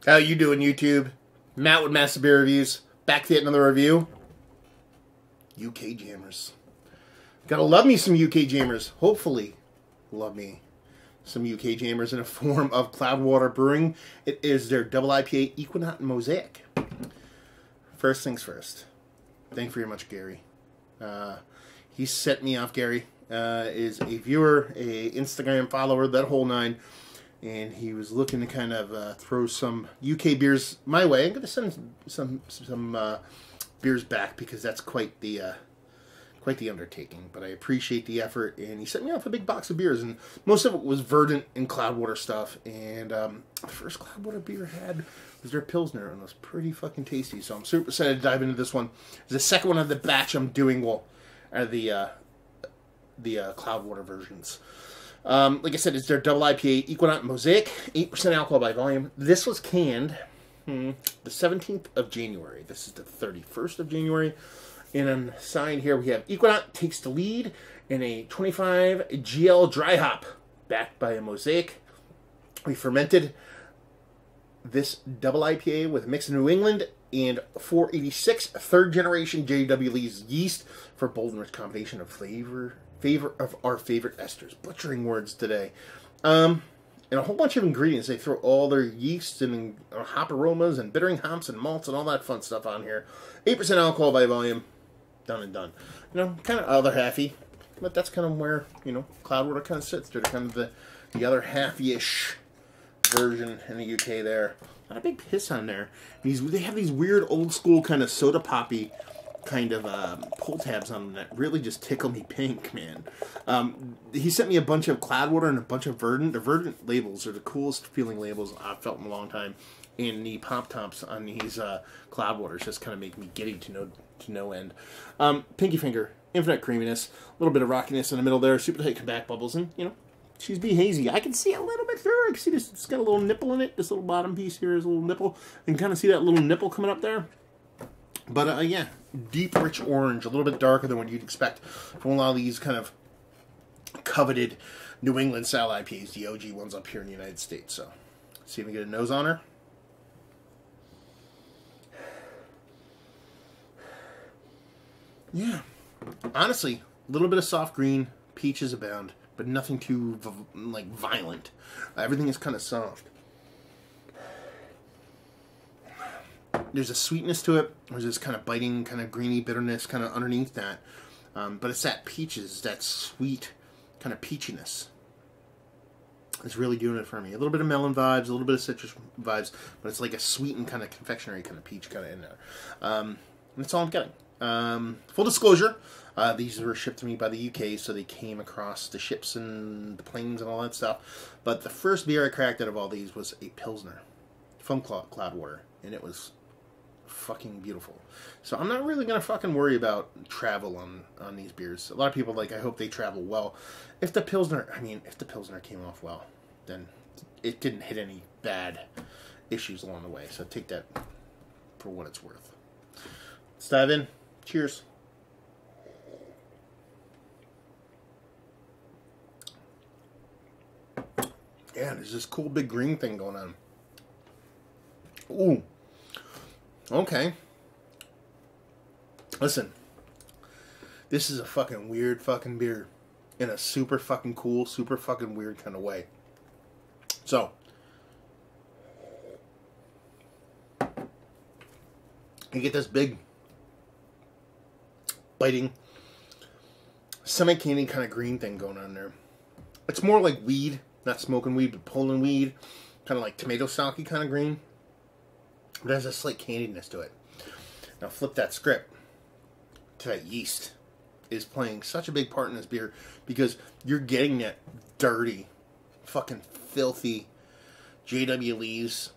How you doing, YouTube? Matt with Master Beer Reviews. Back to yet another review. UK Jammers. Gotta love me some UK Jammers. Hopefully, love me some UK Jammers in a form of Cloudwater Brewing. It is their double IPA Ekuanot and Mosaic. First things first. Thank you very much, Gary. He set me off. Gary is a viewer, a Instagram follower, that whole nine. And he was looking to kind of throw some UK beers my way. I'm going to send some beers back because that's quite the undertaking. But I appreciate the effort, and he sent me off a big box of beers, and most of it was Verdant and Cloudwater stuff. And the first Cloudwater beer I had was their Pilsner, and it was pretty fucking tasty. So I'm super excited to dive into this one. The second one of the batch I'm doing are the Cloudwater versions. Like I said, it's their double IPA Ekuanot Mosaic, 8% alcohol by volume. This was canned the 17th of January. This is the 31st of January. And on the side here we have Ekuanot takes the lead in a 25 GL dry hop, backed by a Mosaic. We fermented this double IPA with a mix of New England and 486 third generation J.W. Lee's yeast for bold and rich combination of favor of our favorite esters. Butchering words today. And a whole bunch of ingredients. They throw all their yeast and hop aromas and bittering hops and malts and all that fun stuff on here. 8% alcohol by volume. Done and done. You know, kind of other halfy. But that's kind of where, you know, Cloudwater kind of sits. They're kind of the other half-ish version in the UK there. Not a big piss on there. They have these weird old school kind of soda poppy kind of pull tabs on them that really just tickle me pink, man. He sent me a bunch of Cloudwater and a bunch of Verdant. The Verdant labels are the coolest feeling labels I've felt in a long time. And the pop tops on these Cloudwaters just kind of make me giddy to no end. Pinky finger, infinite creaminess, a little bit of rockiness in the middle there, super tight back bubbles, and you know, she's be hazy. I can see a little bit through her. I can see this. It's got a little nipple in it. This little bottom piece here is a little nipple. You can kind of see that little nipple coming up there. But yeah, deep, rich orange, a little bit darker than what you'd expect from a lot of these kind of coveted New England style IPAs, the OG ones up here in the United States. So, see if we get a nose on her. Yeah, honestly, a little bit of soft green, peaches abound, but nothing too like violent. Everything is kind of soft. There's a sweetness to it. There's this kind of biting, kind of greeny bitterness kind of underneath that. But it's that peaches, that sweet kind of peachiness. It's really doing it for me. A little bit of melon vibes, a little bit of citrus vibes, but it's like a sweetened kind of confectionery kind of peach kind of in there. And that's all I'm getting. Full disclosure, these were shipped to me by the UK, so they came across the ships and the planes and all that stuff. But the first beer I cracked out of all these was a Pilsner from Cloudwater, and it was fucking beautiful. So I'm not really gonna fucking worry about travel on these beers. A lot of people like, I hope they travel well. If the Pilsner came off well, then it didn't hit any bad issues along the way. So take that for what it's worth. Let's dive in. Cheers. Yeah, there's this cool big green thing going on. Ooh. Okay. Listen. This is a fucking weird fucking beer. In a super fucking cool, super fucking weird kind of way. So. You get this big, biting, semi-candy kind of green thing going on there. It's more like weed. Not smoking weed, but pulling weed. Kind of like tomato stalky kind of green. But it has a slight candiness to it. Now flip that script to that yeast. Is playing such a big part in this beer because you're getting that dirty, fucking filthy J.W. Lee's,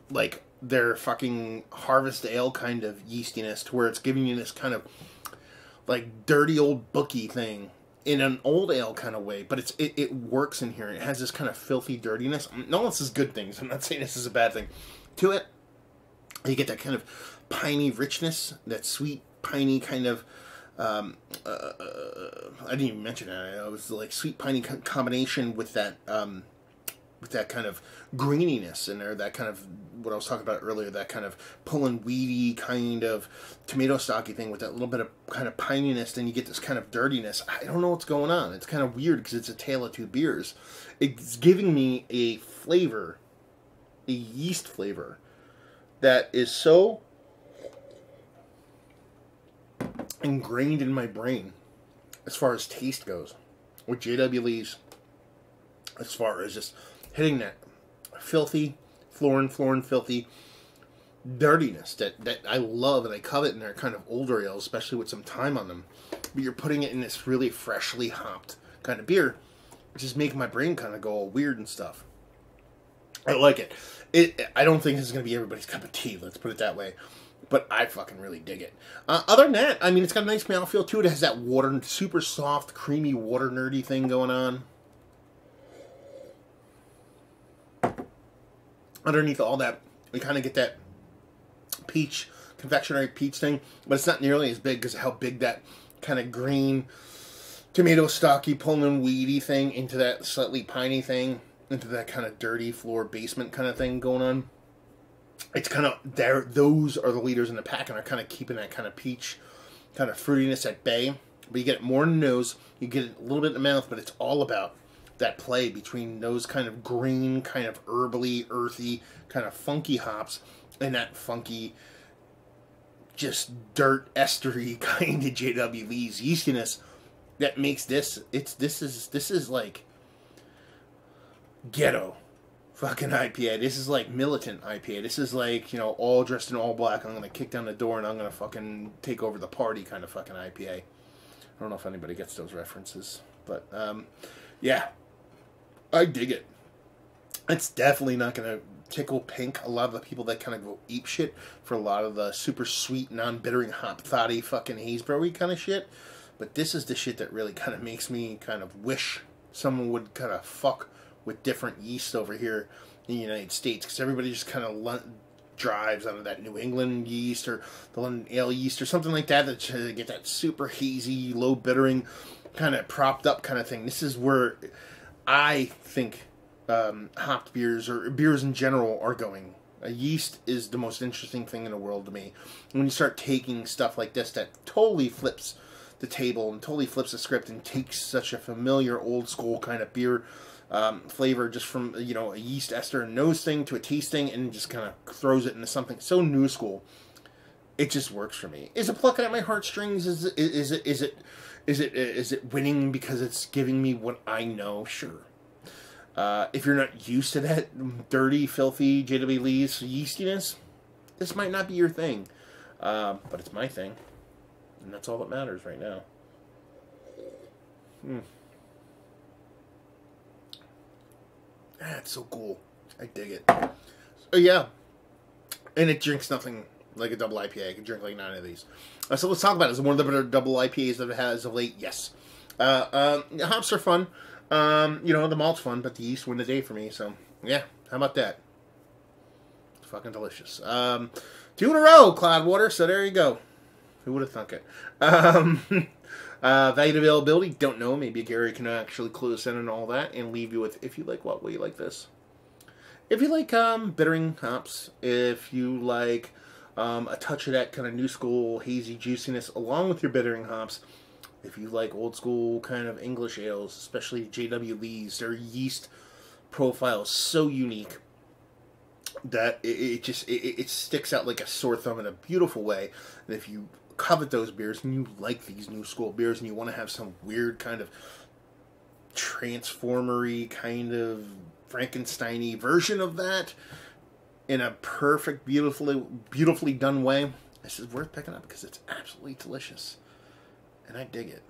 like their fucking harvest ale kind of yeastiness, to where it's giving you this kind of like dirty old booky thing in an old ale kind of way, but it works in here. It has this kind of filthy dirtiness. No, this is good things. I'm not saying this is a bad thing. To it, you get that kind of piney richness, that sweet piney kind of. I didn't even mention that. It was like sweet piney combination with that with that kind of greeniness in there, that kind of, what I was talking about earlier, that kind of pulling weedy kind of tomato stocky thing with that little bit of kind of pininess, then you get this kind of dirtiness. I don't know what's going on. It's kind of weird because it's a tale of two beers. It's giving me a flavor, a yeast flavor, that is so ingrained in my brain as far as taste goes with J.W. Lee's, as far as just hitting that filthy, florin filthy dirtiness that I love and I covet in their kind of older ales, especially with some time on them. But you're putting it in this really freshly hopped kind of beer, which is making my brain kind of go all weird and stuff. I like it. I don't think this is going to be everybody's cup of tea, let's put it that way. But I fucking really dig it. Other than that, I mean, it's got a nice mouthfeel to it. It has that water, super soft, creamy, water nerdy thing going on. Underneath all that, we kind of get that peach, confectionery peach thing, but it's not nearly as big because of how big that kind of green, tomato stocky, pulling weedy thing into that slightly piney thing, into that kind of dirty floor basement kind of thing going on. It's kind of there. Those are the leaders in the pack, and are kind of keeping that kind of peach, kind of fruitiness at bay. But you get it more in the nose, you get it a little bit in the mouth, but it's all about that play between those kind of green, kind of herbally, earthy, kind of funky hops, and that funky, just dirt estery kind of J.W. Lee's yeastiness that makes this. This is like ghetto fucking IPA. This is like militant IPA. This is like, you know, all dressed in all black. I'm gonna kick down the door and I'm gonna fucking take over the party kind of fucking IPA. I don't know if anybody gets those references, but yeah, I dig it. It's definitely not gonna tickle pink a lot of the people that kind of go ape shit for a lot of the super sweet, non-bittering, hop thotty fucking Hazelbrowy kind of shit. But this is the shit that really kind of makes me kind of wish someone would kind of fuck with different yeast over here in the United States, because everybody just kind of drives out of that New England yeast or the London Ale yeast or something like that to get that super hazy, low bittering, kind of propped up kind of thing. This is where I think hopped beers or beers in general are going. A yeast is the most interesting thing in the world to me. When you start taking stuff like this that totally flips the table and totally flips the script and takes such a familiar old school kind of beer flavor just from, you know, a yeast ester and nose thing to a taste thing, and just kind of throws it into something so new school. It just works for me. Is it plucking at my heartstrings? Is it winning because it's giving me what I know? Sure. If you're not used to that dirty, filthy J.W. Lee's yeastiness, this might not be your thing. But it's my thing. And that's all that matters right now. It's so cool. I dig it. So yeah. And it drinks nothing like a double IPA. I can drink like 9 of these. So let's talk about it. Is it one of the better double IPAs that it has of late? Yes. Hops are fun. You know, the malt's fun, but the yeast win the day for me. So yeah, how about that? It's fucking delicious. 2 in a row, Cloudwater. So there you go. Who would have thunk it? Value availability, don't know. Maybe Gary can actually clue us in and all that and leave you with, if you like what, will you like this? If you like bittering hops, if you like a touch of that kind of new school hazy juiciness along with your bittering hops, if you like old school kind of English ales, especially J.W. Lee's, their yeast profile is so unique that it sticks out like a sore thumb in a beautiful way. And if you covet those beers and you like these new school beers and you want to have some weird kind of transformery kind of Frankenstein-y version of that in a perfect, beautifully done way, this is worth picking up because it's absolutely delicious. And I dig it.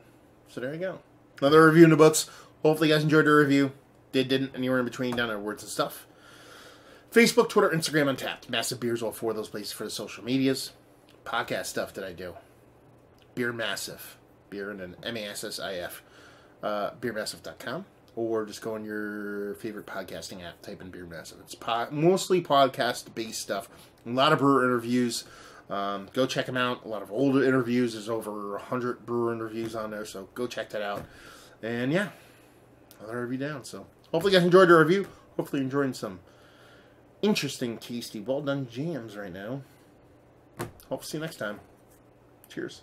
So there you go. Another review in the books. Hopefully you guys enjoyed the review. Didn't, anywhere in between, down at Words and Stuff. Facebook, Twitter, Instagram, Untapped. Massive Beers, all 4 of those places for the social medias. Podcast stuff that I do. Beer Massive. Beer and an M-A-S-S-I-F. BeerMassive.com. Or just go on your favorite podcasting app. Type in Beer Massive. It's mostly podcast-based stuff. A lot of brewer interviews. Go check them out. A lot of older interviews. There's over 100 brewer interviews on there. So go check that out. And yeah. Another review down. So hopefully you guys enjoyed the review. Hopefully enjoying some interesting, tasty, well-done jams right now. Hope to see you next time. Cheers.